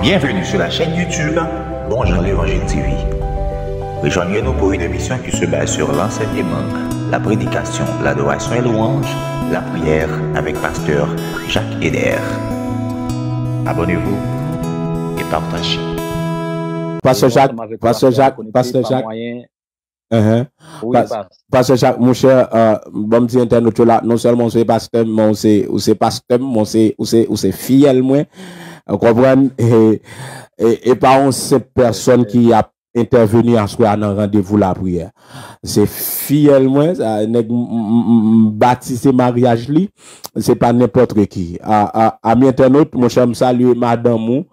Bienvenue sur la chaîne YouTube Bonjour l'Évangile TV. Rejoignez-nous pour une émission qui se base sur l'enseignement, la prédication, l'adoration et louange, la prière avec pasteur Jacques Eder. Abonnez-vous et partagez. Pasteur Jacques, Pasteur Jacques, mon cher, bon petit internaute là, non seulement c'est pasteur, mais c'est pasteur, c'est fidèle, moi, vous comprenez, et pas cette personne qui a intervenu à ce dans rendez-vous la prière. C'est fidèle, moi, ça, baptisé mariage li, c'est pas n'importe qui. À mes internautes, mon cher, me salue madame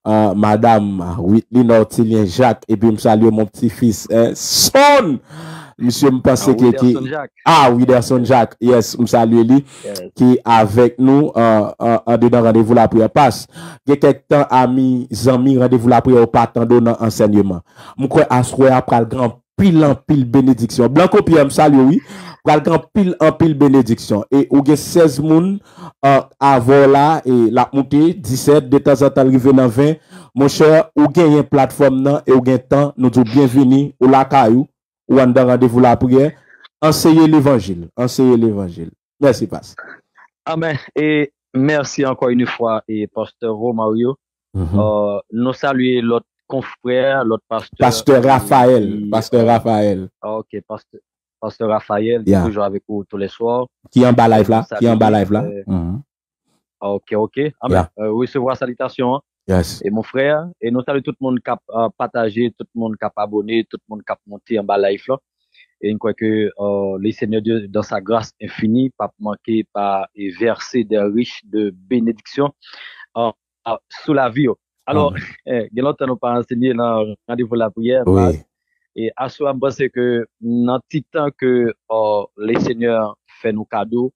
Madame Whitney Nortilien Jacques, et puis me salue mon petit-fils, Son. Monsieur me pensait qu'il était Widerson Jacques, yes, me salue lui, qui est avec nous en dedans rendez-vous la prière passe. Il y a quelques temps amis rendez-vous la prière au pas dans enseignement. Moi crois assoir après le grand pile en pile bénédiction. Blanco Pierre me salue oui, après le grand pile en pile bénédiction et ou gen 16 moun avant là et la montée 17 de temps en temps arrivé dans 20. Mon cher, ou gen une plateforme nan et ou gen temps nous dit bienvenue au la caillou ou en rendez-vous la prière, enseigner l'évangile. Merci, Passe. Amen. Et merci encore une fois, et pasteur Romario. Nous saluons l'autre confrère, l'autre pasteur. Pasteur Raphaël. Ok, pasteur Raphaël, qui est toujours avec vous tous les soirs. Qui est en bas live là? Ok. Amen. Recevoir salutations. Yes. Et mon frère, et nous saluons tout le monde qui a partagé, tout le monde qui a abonné, tout le monde qui a monté en bas live là. Et je crois que le Seigneur Dieu, dans sa grâce infinie, pas manquer par verser des riches de bénédictions sous la vie. Alors, il y a longtemps nous pas enseigné dans rendez-vous la prière. Oui. Et à ce moment, c'est que dans le temps que le Seigneur fait nos cadeaux,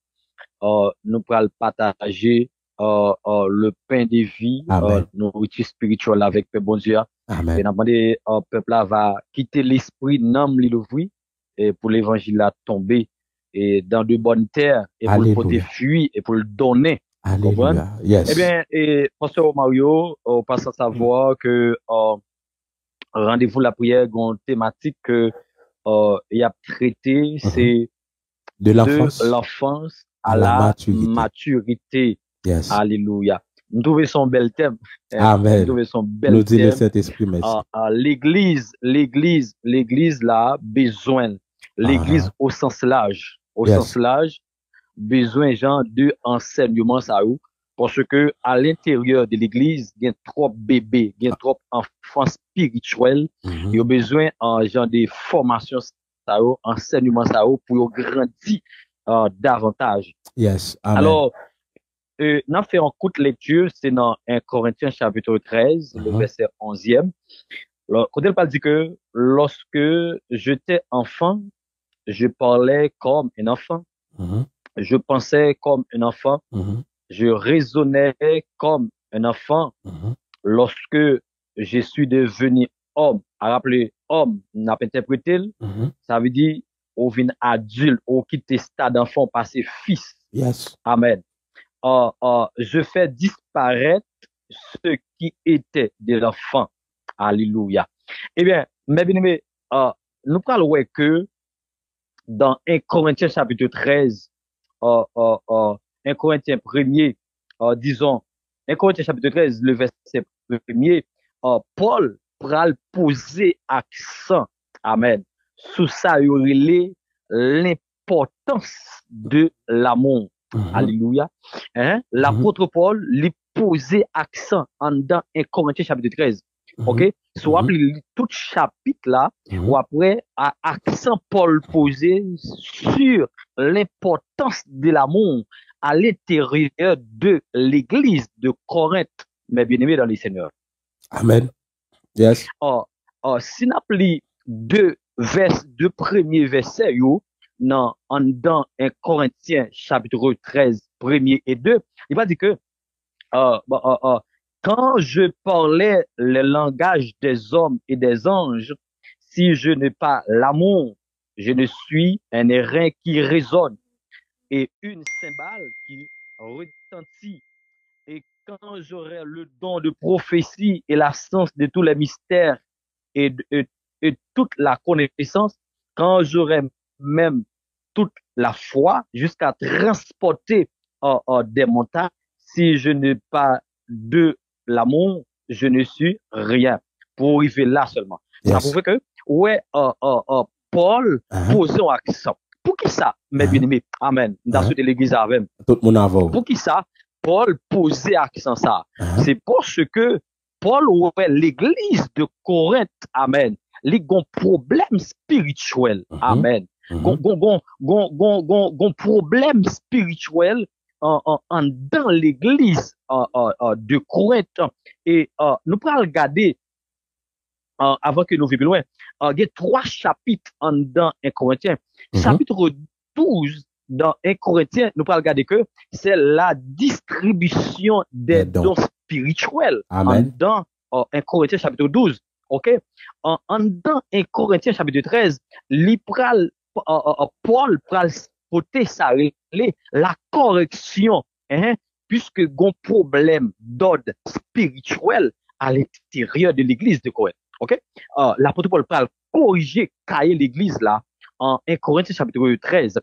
nous pourrons partager le pain de vie, nourriture spirituelle avec le bon Dieu. Amen. Et le peuple là va quitter l'esprit, nom l'ouvrir, et pour l'évangile à tomber et dans de bonnes terres, et pour le porter fuir et pour le donner. Alléluia. Yes. Eh bien, et pasteur Mario, on passe à savoir que rendez-vous la prière, une thématique que il a traité, c'est de l'enfance à la maturité. Yes. Alléluia. Nous trouvons son bel thème. Amen. Nous trouvons son bel thème. Le Saint-Esprit, merci. L'église là, besoin. L'église au sens large. Sens large, besoin, genre, de enseignement, ça ou. Parce que, à l'intérieur de l'église, il y a trop bébés, il y a trop enfants spirituels. Il y a besoin, genre, de formation, ça ou, enseignement, ça ou, pour grandir, davantage. Yes. Amen. Alors, nous fait en courte lecture, c'est dans 1 Corinthiens chapitre 13, le verset 11e. Alors, quand elle parle dit que lorsque j'étais enfant, je parlais comme un enfant. Je pensais comme un enfant. Je raisonnais comme un enfant. Lorsque je suis devenu homme, à rappeler homme, n'a pas interprété, ça veut dire, on vient adulte, on quitte stade d'enfant, passer fils. Yes. Amen. Je fais disparaître ce qui était de l'enfant. Alléluia. Eh bien, mes bien-aimés, nous parlons que dans 1 Corinthiens chapitre 13, 1 Corinthiens 1er, disons, 1 Corinthiens chapitre 13, le verset 1er, Paul pral poser accent, amen, sous ça, il l'importance de l'amour. Alléluia. L'apôtre Paul lui posait accent en dans 1 Corinthiens chapitre 13. OK? Soit tout chapitre là, ou après, accent Paul posé sur l'importance de l'amour à l'intérieur de l'église de Corinthe, mes bien-aimés dans les Seigneurs. Amen. Yes. Si nous appelons deux premiers versets, dans 1 Corinthiens chapitre 13, 1er et 2, il va dire que quand je parlais le langage des hommes et des anges, si je n'ai pas l'amour, je ne suis un airain qui résonne et une cymbale qui retentit. et quand j'aurai le don de prophétie et la science de tous les mystères et toute la connaissance, quand j'aurai même toute la foi jusqu'à transporter des montagnes, si je n'ai pas de l'amour, je ne suis rien. Pour arriver là seulement. Ça Yes. prouve que, ouais, Paul pose un accent. Pour qui ça, mes bien-aimés? Amen. Dans cette l'église avec. Tout le monde avant. Pour qui ça, Paul posait accent ça? C'est parce que Paul, ouais, l'église de Corinthe, amen, les gon problème spirituel, amen. Gon problème spirituel dans l'église de Corinthe. Et nous pourrons regarder avant que nous vivions loin, il y a 3 chapitres dans 1 Corinthiens. Chapitre 12 dans 1 Corinthiens, nous pourrons regarder que c'est la distribution des dons spirituels. Amen. Dans 1 Corinthiens chapitre 12. OK? Dans 1 Corinthiens chapitre 13, Paul pral porter ça, la correction, puisque gon problème d'ordre spirituel à l'intérieur de l'église de Corinthe. OK? L'apôtre Paul pral corriger cahier l'église là en 1 Corinthiens chapitre 13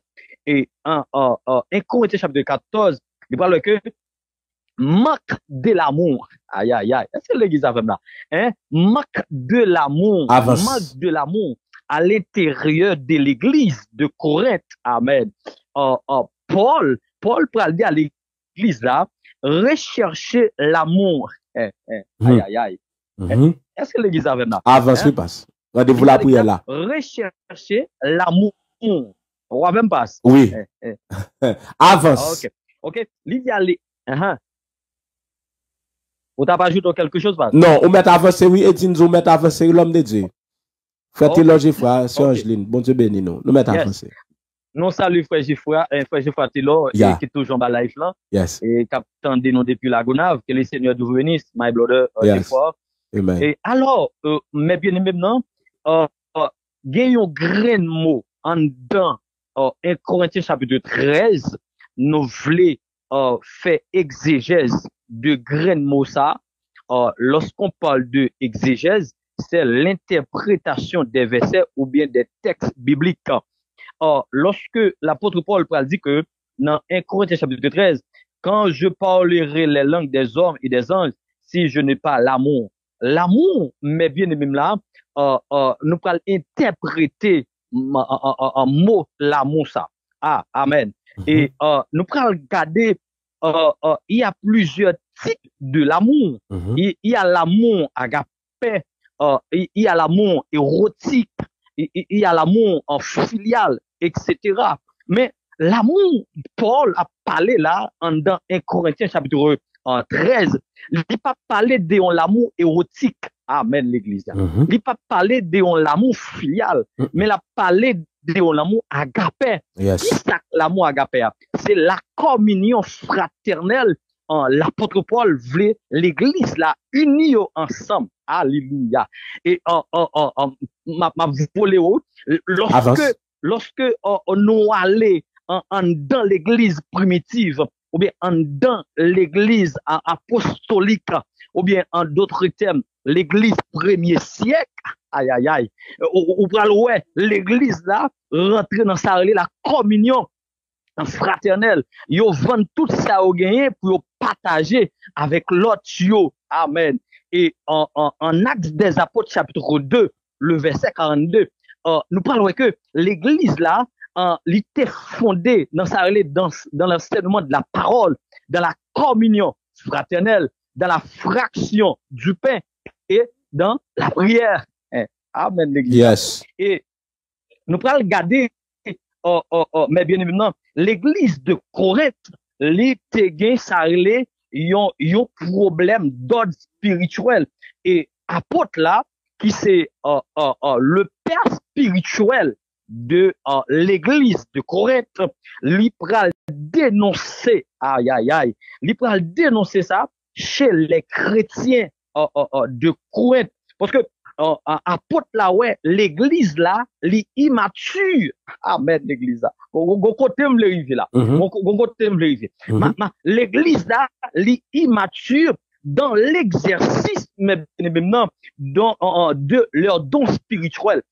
et en 1 Corinthiens chapitre 14, il parle que manque de l'amour. Aïe aïe aïe, c'est l'église avec là. Manque de l'amour, manque de l'amour à l'intérieur de l'église de Corinthe. Amen. Paul pral dire à l'église là, rechercher l'amour. Aïe aïe aïe. Est-ce que l'église avec là? Avance, oui, passe. Rendez-vous la prière là. Rechercher l'amour. On va même passe. Oui. Avance. OK. L'idée aller. Ou t'as pas ajouté quelque chose, pas? Non, on met avancé, oui, et dis-nous, on met avancé, l'homme de Dieu. Frère Tilogé, frère, Sœur Angeline, bon Dieu béni nous. Nous mettons avancé. Nous saluons frère Gifra, frère Gifra Tilo, qui est toujours dans la life là. Yes. Et capitaine de nous depuis la Gonave, que le Seigneur nous bénisse, my brother, fort. Amen. Et alors, mes bien-aimés maintenant, gagnons grain de mots en dedans, 1 Corinthiens chapitre 13, nous voulons faire exégèse de grain de mots ça. Lorsqu'on parle de exégèse, c'est l'interprétation des versets ou bien des textes bibliques. Lorsque l'apôtre Paul dit que dans 1 Corinthiens chapitre 13, quand je parlerai les langues des hommes et des anges, si je n'ai pas l'amour, mais bien aimé là, nous pourrons interpréter en mot l'amour ça. Amen. Et nous pourrons regarder, il y a plusieurs types de l'amour. Il y a l'amour agapé, il y a l'amour érotique, il y a l'amour en filial, etc. Mais l'amour, Paul a parlé là, dans 1 Corinthiens chapitre 13, il n'a pas parlé de l'amour érotique. Amen, l'église. Il n'a pas parlé de l'amour filial, mais il a parlé de l'amour agapé. Yes. Qui c'est l'amour agapé? C'est la communion fraternelle. L'apôtre Paul voulait l'église là unie ensemble. Alléluia. Et ma volé lorsque nous allons dans l'église primitive ou bien dans l'église apostolique ou bien en d'autres termes l'église premier siècle, aïe aïe aïe, ou ouais l'église là rentrer dans sa la communion fraternelle, yo vend tout ça au gagné pour partager avec l'autre yo. Amen. Et en Actes des Apôtres chapitre 2, le verset 42, nous parlons que l'église là, elle était fondée dans l'enseignement de la parole, dans la communion fraternelle, dans la fraction du pain et dans la prière. Amen, l'église. Yes. Et nous parlons regarder, mais bien évidemment, l'église de Corinthe, les téguins, ça yon problème d'ordre spirituel. Et apôtre là, qui c'est le père spirituel de l'église de Corinthe, lui pral dénoncer, aïe aïe aïe, lui pral dénoncer ça chez les chrétiens de Corinthe. Parce que apôtre là, ouais, l'église là, li immature. Amen, l'église là. Gon côté me arrivé là. Gon côté me arrivé. L'église là, li immature dans l'exercice, maintenant, de leur don spirituel.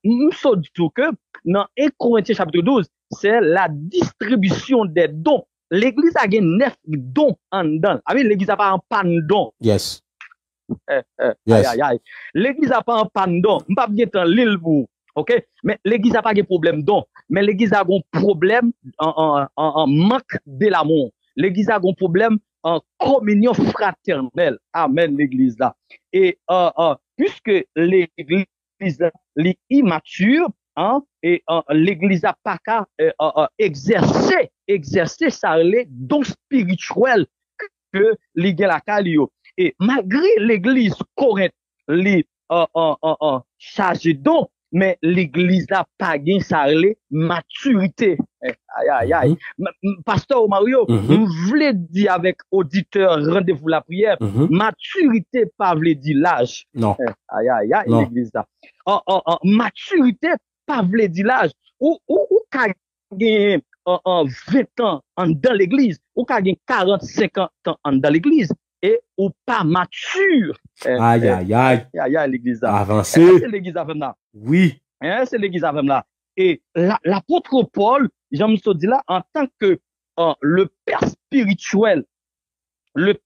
Nous sommes du tout que, dans 1 Corinthiens chapitre 12, c'est la distribution des dons. L'église a gagné 9 dons en dedans. L'église a pas un pan de dons. Yes. Yes. L'église a pas un pan de dons. M'pas bien dans l'île pour. OK? Mais l'église a pas de problème don. Mais l'église a un problème en manque de l'amour. L'église a un problème en communion fraternelle. Amen, l'église là. Et, puisque l'église est immature, et l'église a pas qu'à exercer ça les dons spirituels que l'église la calio. Et malgré l'église Corinthe les chargé dons, mais l'église a pas gain ça les maturité. Aïe. Pasteur Mario, je voulais dire avec auditeur rendez-vous la prière, maturité pas veut dire l'âge. Non. Aïe, l'église là. Maturité pas veut dire l'âge. Ou ka gen 20 ans dans l'église, ou ka gen 40, 50 ans dans l'église, et ou pas mature. Aïe, l'église là. Avancé. C'est l'église avec là. Oui. C'est l'église avec là. Et l'apôtre Paul, j'aime se dire là, en tant que le père spirituel de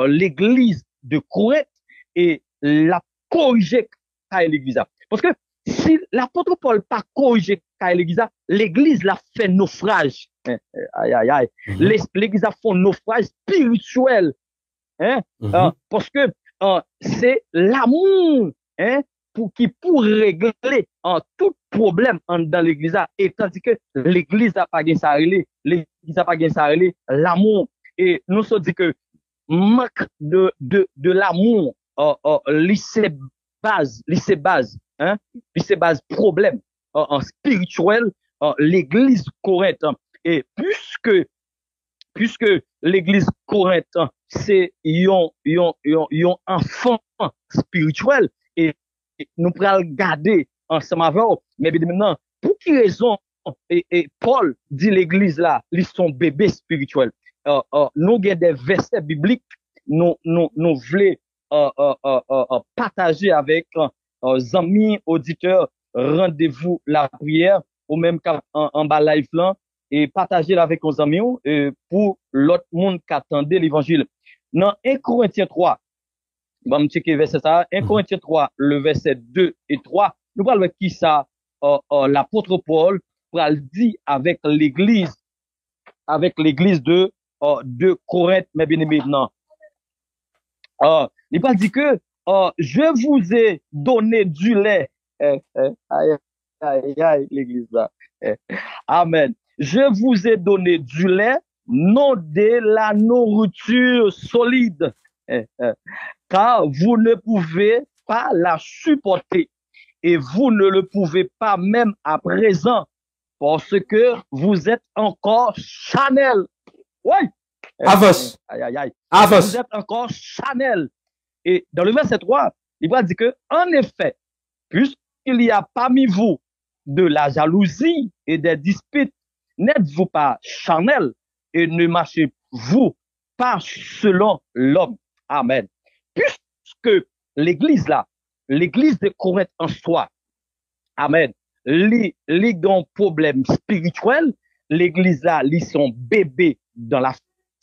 l'église de Corinthe, et la corriger à l'église. Parce que si l'apôtre Paul pas corrigé à l'église l'a fait naufrage. Aïe. L'église a fait naufrage spirituel. Parce que c'est l'amour pour régler tout problème dans l'église, et tandis que l'église n'a pas gagné ça, l'église n'a pas gagné ça, l'amour. Et nous sommes dit que manque de l'amour, lycée base, problème en spirituel, l'église Corinthe. Et puisque l'église Corinthe, c'est yon enfant spirituel, et nous pourrons le garder ensemble avec eux. Mais maintenant, pour quelle raison, et Paul dit l'église là, ils sont bébés spirituels. Nous avons des versets bibliques, nous voulons partager avec amis, auditeurs, rendez-vous la prière, ou même en bas live là, et partager avec nos amis, pour l'autre monde qui attendait l'évangile. Dans 1 Corinthiens 3, on va checker verset ça, 1 Corinthiens 3, le verset 2 et 3, nous parlons de qui ça, l'apôtre Paul, pour le dire avec l'église de Corinthe, mais bien maintenant. Il va dire que, je vous ai donné du lait. Aïe, l'église là. Amen. Je vous ai donné du lait, non de la nourriture solide. Car vous ne pouvez pas la supporter. Et vous ne le pouvez pas même à présent, parce que vous êtes encore charnel. Oui. Avance. Aïe. Avance. Vous êtes encore charnel. Et dans le verset 3, il va dire que, en effet, puisqu'il y a parmi vous de la jalousie et des disputes, n'êtes-vous pas charnel et ne marchez-vous pas selon l'homme. Amen. Puisque l'église là, l'église de Corinthe en soi, amen, les problème spirituel, l'église là, ils sont bébés dans la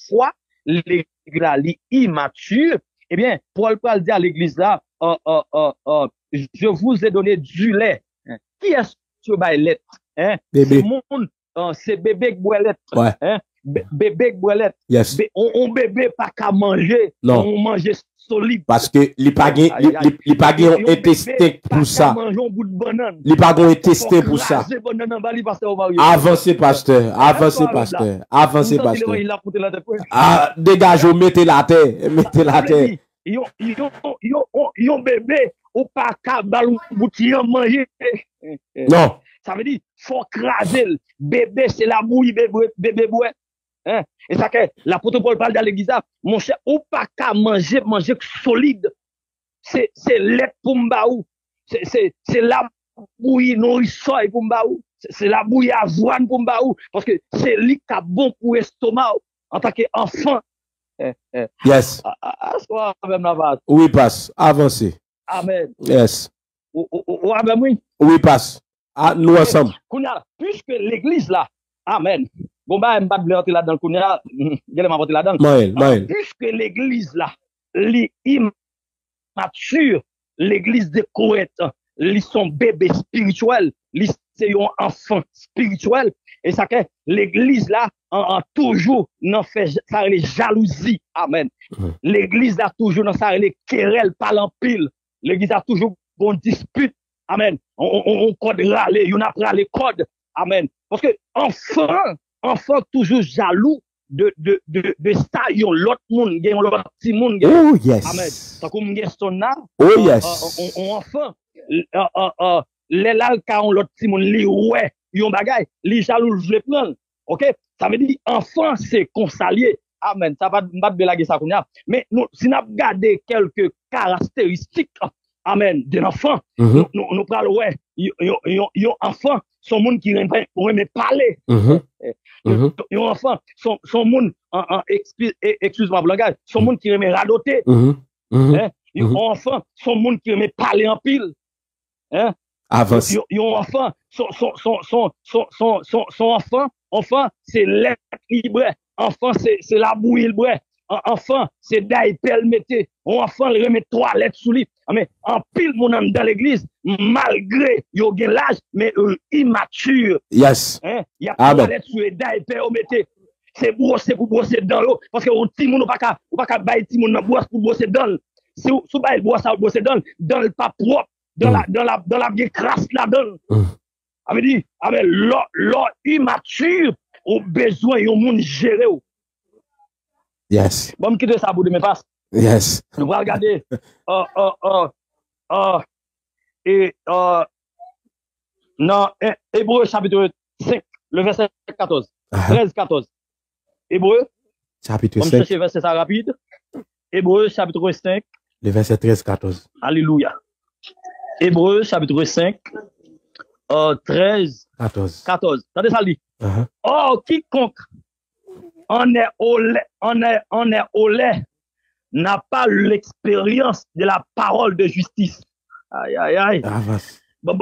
foi, l'église là, les immatures, eh bien, Paul peut dire à l'église là, je vous ai donné du lait. Qui est-ce que va lait? Bébé. C'est bébé boilette. Ouais. Bébé boilette. Yes. On bébé pas qu'à manger. Non. On mange solide. Parce que il pas été testé pour ça. Il pas testé pour ça. Avancez pasteur. Ah, dégage, mettez la terre. Yon bébé ou pas qu'à balou boutillon manger. Non. Ça veut dire faut craser bébé, c'est la mouille bébé boué. Et ça que l'apôtre Paul parle dans l'église, mon cher, ou pas qu'à manger solide. c'est lait pour m'baou. C'est la bouillie nourrisson pour m'baou. C'est la bouillie avoine pour m'baou. Parce que c'est lui qui a bon pour l'estomac en tant qu'enfant. Yes. Oui, passe. Avancez. Amen. Yes. Amen, oui. Oui, passe. Ah, nous ensemble. Puisque l'église là, amen. Bon, bah, je ne vais pas entrer là-dedans. Je vais m'entrer là-dedans. Puisque l'église là, l'immature, l'église de Corinthe, ils sont bébés spirituels, ils sont enfants spirituels. Et ça que l'église là, en toujours, n'en fait, ça les jalousies. Amen. L'église là, toujours, ça les querelles, pas l'empile. L'église a toujours bon dispute. Amen. On code râler, on apprend les codes. Amen. Parce que enfant toujours jaloux de ça, yon l'autre monde, yon l'autre petit monde. Oh yes. Amen. Ça comme son là. Oh yes. Enfant, les là quand l'autre petit monde li ouais, yon bagay, li jaloux je le prendre. OK? Ça veut dire enfant c'est consalier. Amen. Ça va pas blaguer ça comme mais nous si n'a regarder quelques caractéristiques amen de l'enfant nous parlons ouais yon enfant son monde qui aime parler yon enfant son monde excuse-moi pour le langage son monde qui aime radoter yon enfant son monde qui aime parler en pile avance yon enfant son enfant c'est l'être libre enfant c'est la bouille libre enfant c'est d'aïpel mettez enfant le remet toilette sous lui mais en pile mon dans l'église malgré yo gen l'âge mais immature yes y a toilette sous les d'aïpel mettez c'est pour brosser dans l'eau parce que on ti moun pas ka bailler ti moun dans brosse pour brosser dans si sous bailler brosse brosser dans le pas propre dans la bien crasse là-dedans ça veut dire l'eau immature au besoin yon moun gérer. Yes. Bon, me quitter ça pour de mes passes. Yes. Nous allons regarder non, Hébreu chapitre 5, le verset 14. 13-14. Hébreu. Chapitre 5. On cherche verset ça rapide. Hébreu chapitre 5. Le verset 13-14. Alléluia. Hébreu chapitre 5. 13. 14. Attendez ça dit. Oh, quiconque on est au lait, n'a pas l'expérience de la parole de justice. Aïe, aïe, aïe. Bon,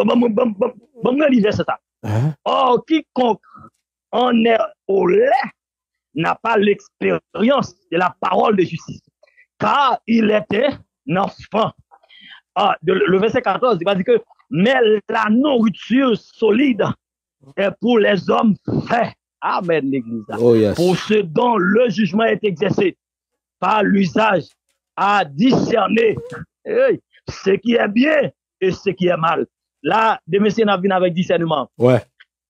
c'est ça. Oh, quiconque on est au lait, n'a pas l'expérience de la parole de justice. Car il était un enfant. Le verset 14, il va dire que, mais la nourriture solide est pour les hommes faits. Amen, l'église. Oh, yes. Pour ceux dont le jugement est exercé par l'usage à discerner ce qui est bien et ce qui est mal. Là, des messieurs n'a venu avec discernement. Ouais.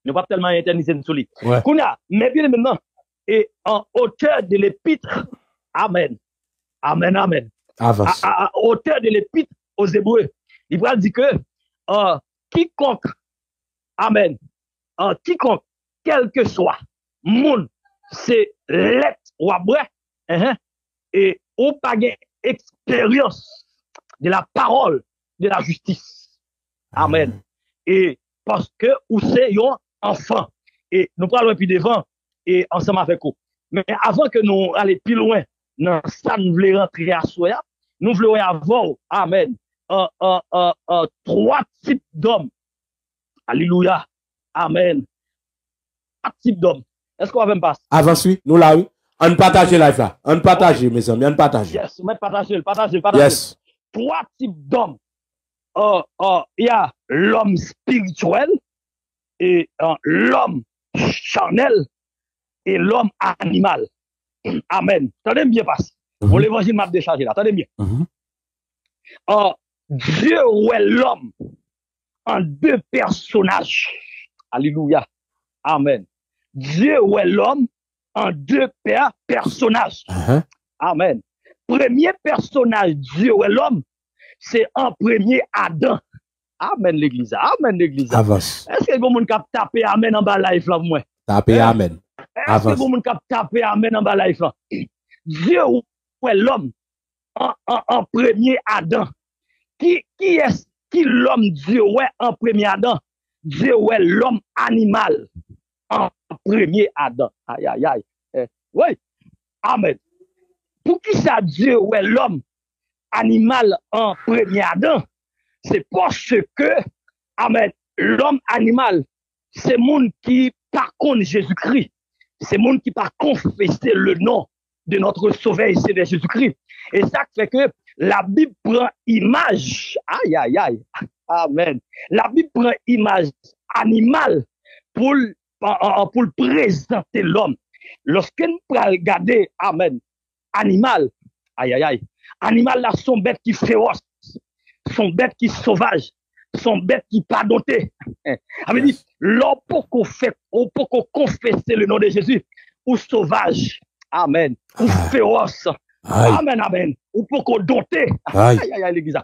Ne pas tellement éterniser sur lui. Ouais. Mais bien maintenant, et en hauteur de l'épître, amen. Amen, amen. À hauteur de l'épître aux Hébreux, il va dire que quiconque, amen, quiconque, quel que soit, moun, c'est l'être ou après, et ou pas expérience de la parole de la justice. Amen. Et parce que ou c'est un enfant. Et nous parlons plus devant et ensemble avec vous. Mais avant que nous allions plus loin, dans ça, nous voulons rentrer à soi, nous voulons avoir, amen, trois types d'hommes. Alléluia. Amen. Trois types d'hommes. Est-ce qu'on va même passer? Avance, oui. Nous là, oui. On partage live là. On partage, mes amis. On partage. Yes, on partage. Yes. Trois types d'hommes. Il y a l'homme spirituel et l'homme charnel et l'homme animal. Amen. Attendez bien passe. Pour l'évangile m'a déchargé là. Attendez bien. Dieu ou l'homme en deux personnages. Alléluia. Amen. Dieu ou l'homme en deux personnages. Amen. Premier personnage, Dieu ou l'homme, c'est en premier Adam. Amen l'église. Amen l'église. Avance. Est-ce que vous monde cap taper amen en bas live là moi? Taper amen. Est-ce que vous monde cap taper amen en bas live là? Dieu ou l'homme en premier Adam qui l'homme Dieu ouais en premier Adam? Dieu ouais l'homme animal en premier Adam. Aïe, aïe, aïe. Oui, amen. Pour qui ça Dieu ouais l'homme animal en premier Adam? C'est parce que, amen, l'homme animal, c'est monde qui par contre Jésus-Christ. C'est monde qui par confesser le nom de notre Sauveur et Seigneur Jésus-Christ. Et ça fait que la Bible prend image, aïe, aïe, aïe, amen. La Bible prend image animale pour présenter l'homme. Lorsque nous regardons, amen, animal, aïe, aïe, aïe, animal là sont bêtes qui féroces, sont bêtes qui sauvages, sont bêtes qui pas dotées. Ça veut dire, l'homme pour qu'on fait, pour qu'on confesse le nom de Jésus, ou sauvage, amen, ou féroce, amen, amen, ou pour qu'on doté, aïe, aïe, aïe, l'église,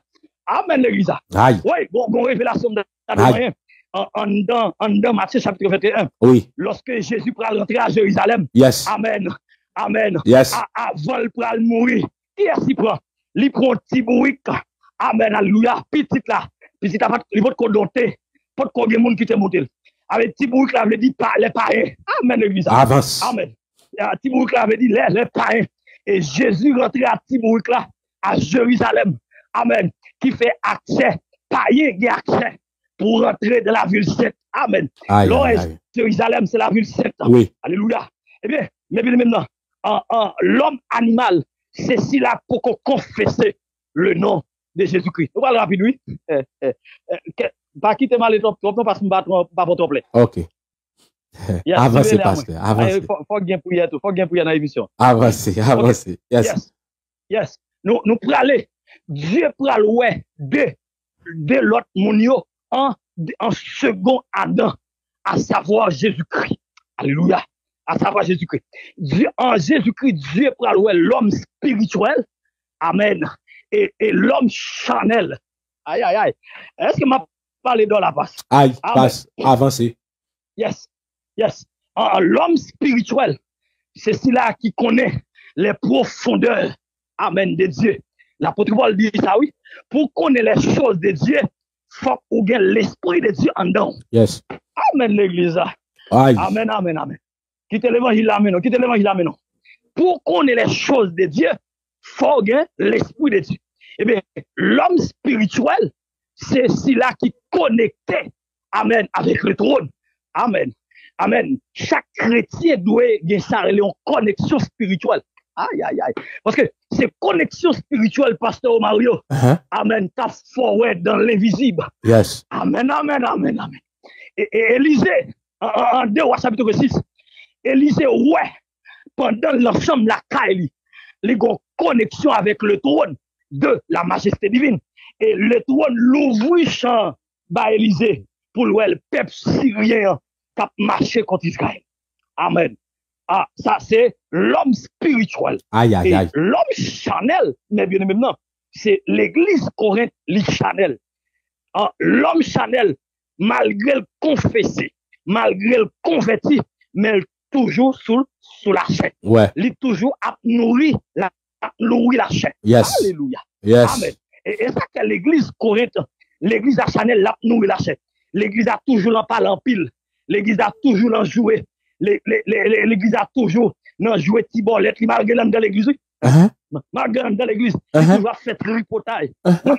amen, l'église, oui, bon, révélation de rien. En dans Matthieu chapitre 21, oui. Lorsque Jésus pourra rentrer à Jérusalem, yes. Amen, amen, yes. Avant le pourra mourir, qui est-ce qui prend? Il prend petit bourrique, amen, alléluia, petit là, petit là, il va te condamner, pas de combien de monde qui te monte. Avec petit bourrique là, il dit les païens, amen, l'église, avance, amen, petit bourrique là, il dit les païens, et Jésus rentrait à petit bourrique là, à Jérusalem, amen, qui fait accès, païen qui accès pour rentrer dans la ville sainte. Amen. Jérusalem, c'est la ville sainte. Oui. Alléluia. Eh bien, mais maintenant, l'homme animal, c'est si là pour qu'on confesse le nom de Jésus-Christ. On va le rapide, oui. Pas quitter mal les trop, parce que je ne pas votre plaît. Ok. Yes, avancez, pasteur. Avancez. Faut gagner pour y tout. Faut gagner pour y dans l'émission. Avancez, avancez. Okay. Yes. Yes. Nous pour aller. Dieu pour aller de l'autre monio en second Adam, à savoir Jésus-Christ. Alléluia. À savoir Jésus-Christ. En Jésus-Christ, Dieu pour aller l'homme spirituel. Amen. Et l'homme charnel. Aïe, aïe, aïe. Est-ce que m'a parlé dans la passe? Aïe, passe. Avancez. Yes. Yes. L'homme spirituel, c'est celui-là qui connaît les profondeurs. Amen. De Dieu. L'apôtre Paul dit ça, oui. Pour connaître les choses de Dieu, faut qu'on ait l'esprit de Dieu en dedans. Yes. Amen, l'église. Aïe. Amen, amen, amen. Quittez l'évangile là maintenant. Quittez l'évangile là maintenant. Pour qu'on ait les choses de Dieu, faut qu'on ait l'esprit de Dieu. Eh bien, l'homme spirituel, c'est celui-là qui est connecté, amen, avec le trône. Amen. Amen. Chaque chrétien doit avoir une connexion spirituelle. Aïe, aïe, aïe. Parce que c'est connexion spirituelle, Pasteur Mario. Amen. T'as forward dans l'invisible. Yes. Amen, amen, amen, amen. Et Élisée, en 2 Rois chapitre 6, Élisée, ouais, pendant l'ensemble de la Kaili, il y a une connexion avec le trône de la majesté divine. Et le trône l'ouvrit champ par Élisée pour le peuple syrien qui a marché contre Israël. Amen. Ah, ça c'est l'homme spirituel. Aïe, aïe, aïe. L'homme charnel, mais bien évidemment, c'est l'église Corinthe, les charnel. L'homme charnel, malgré le confessé, malgré le converti, mais toujours sous la chair. Ouais. Il est toujours à nourrir la chair. Yes. Alléluia. Yes. Amen. Et ça que l'église Corinthe, l'église à Chanel, l'a nourri la chair. L'église a toujours en parle en pile. L'église a toujours en joué. L'église a toujours en joué tibolette. Malgré l'homme dans l'église. Malgré l'homme dans l'église. Il toujours fait tripotage.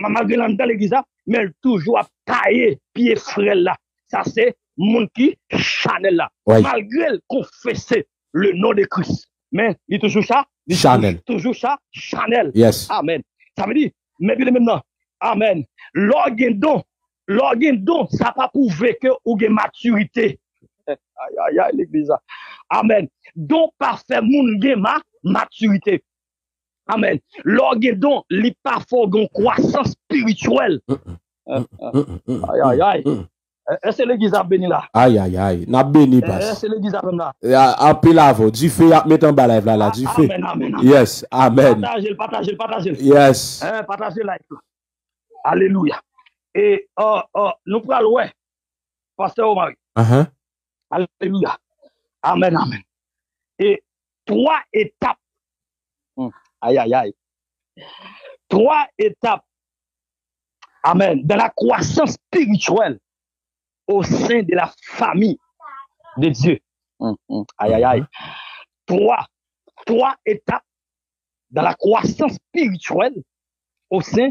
Malgré l'homme dans l'église, mais elle toujours a taillé pied frêle là. Ça c'est mon qui Chanel là. Oui. Malgré le confesser le nom de Christ. Mais il est toujours ça. Chanel. Toujours ça. Chanel. Yes. Amen. Ça veut dire, mais bien maintenant, amen. L'orgendon, ça pas prouvé que ou une maturité. Aïe, aïe, aïe, l'église. Amen. Donc, parfait, moun gen maturité. Amen. L'orgendon, li pas fort une croissance spirituelle. Aïe, aïe, aïe. Est-ce que l'église a béni là? Aïe, aïe, aïe. N'a béni pas. Est-ce que l'église a béni là? En pile avant. Du fait, mettre en bas là, du fait. Amen, amen, amen. Yes. Amen. Partagez. Yes. Partagez like. Alléluia. Et nous prenons ouais, Pasteur Omar. Alléluia. Amen, amen. Et 3 étapes. Aïe, aïe, aïe. 3 étapes Amen. Dans la croissance spirituelle au sein de la famille de Dieu. Aïe, aïe, aïe. Trois étapes dans la croissance spirituelle au sein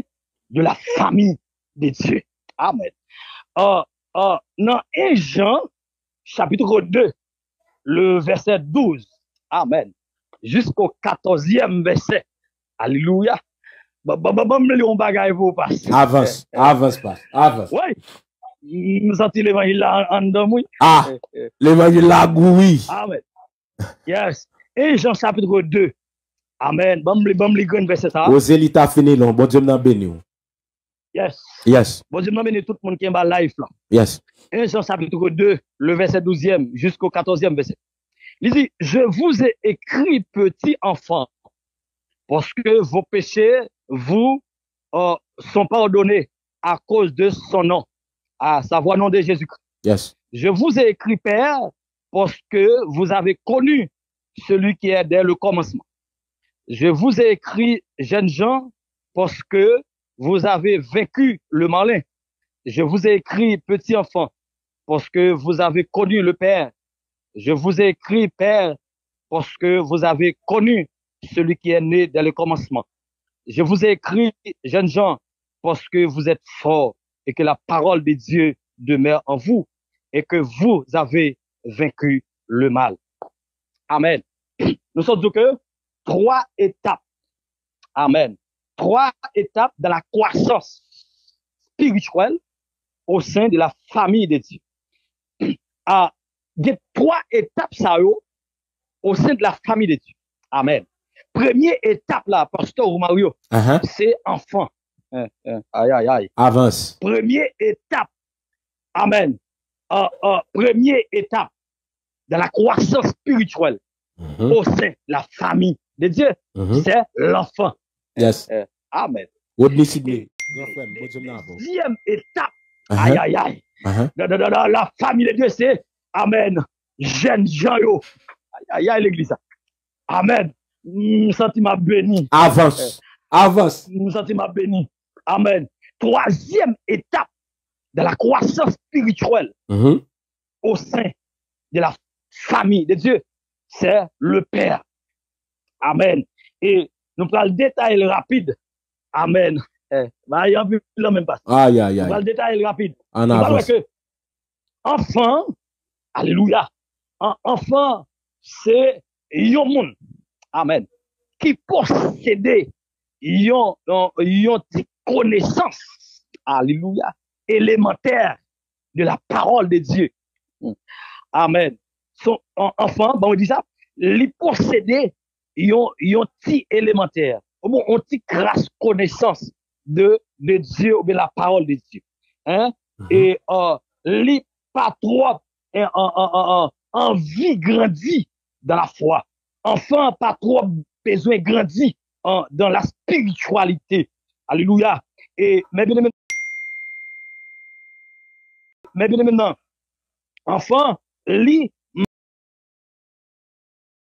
de la famille de Dieu. Amen. Dans 1 Jean, chapitre 2, le verset 12. Amen. Jusqu'au 14e verset. Alléluia. Avance, avance. Oui. Nous sentons l'évangile là en dedans. Ah, l'évangile là, oui. Amen. Yes. Et Jean chapitre 2. Amen. Bam li grand verset ça. Osé li ta fini long. Bon Dieu m'a béni. Yes. Yes. Bon Dieu m'a béni tout le monde qui est en live là. Yes. Et Jean chapitre 2, le verset 12e jusqu'au 14e verset. Il dit, je vous ai écrit, petits enfants, parce que vos péchés vous sont pardonnés à cause de son nom, à savoir nom de Jésus-Christ. Yes. Je vous ai écrit, Père, parce que vous avez connu celui qui est dès le commencement. Je vous ai écrit, jeunes gens, parce que vous avez vaincu le malin. Je vous ai écrit, petits enfants, parce que vous avez connu le Père. Je vous ai écrit, Père, parce que vous avez connu celui qui est né dès le commencement. Je vous ai écrit, jeunes gens, parce que vous êtes forts et que la parole de Dieu demeure en vous et que vous avez vaincu le mal. Amen. Nous sommes donc que 3 étapes. Amen. 3 étapes dans la croissance spirituelle au sein de la famille de Dieu. Il y a 3 étapes ça au sein de la famille de Dieu. Amen. Première étape là, pasteur Mario, c'est enfant. Aïe, aïe, aïe. Avance. Première étape. Amen. Première étape de la croissance spirituelle au sein de la famille de Dieu, c'est l'enfant. Yes. Amen. Deuxième étape. Aïe, aïe, aïe. La famille de Dieu, c'est Amen. Jeune Jean yo. Aïe, aïe, l'église. Amen. Nous sentons ma béni. Avance. Avance. Nous sentons ma béni. Amen. Troisième étape de la croissance spirituelle au sein de la famille de Dieu, c'est le Père. Amen. Et nous prenons le détail rapide. Amen. Il y a un même pas. Aïe, aïe, aïe. Nous prenons le détail rapide. En avance. Que enfant, alléluia, enfant, c'est yon moun, amen, qui possède yon connaissance, alléluia, élémentaire de la parole de Dieu. Amen. Son enfant, bon, on dit ça, li possède yon ti élémentaire, on ti crasse connaissance de Dieu ou de la parole de Dieu. Hein? Et li pas trop envie grandit dans la foi. Enfant pas trop besoin grandir dans la spiritualité. Alléluia. Et mais bien maintenant, enfant, li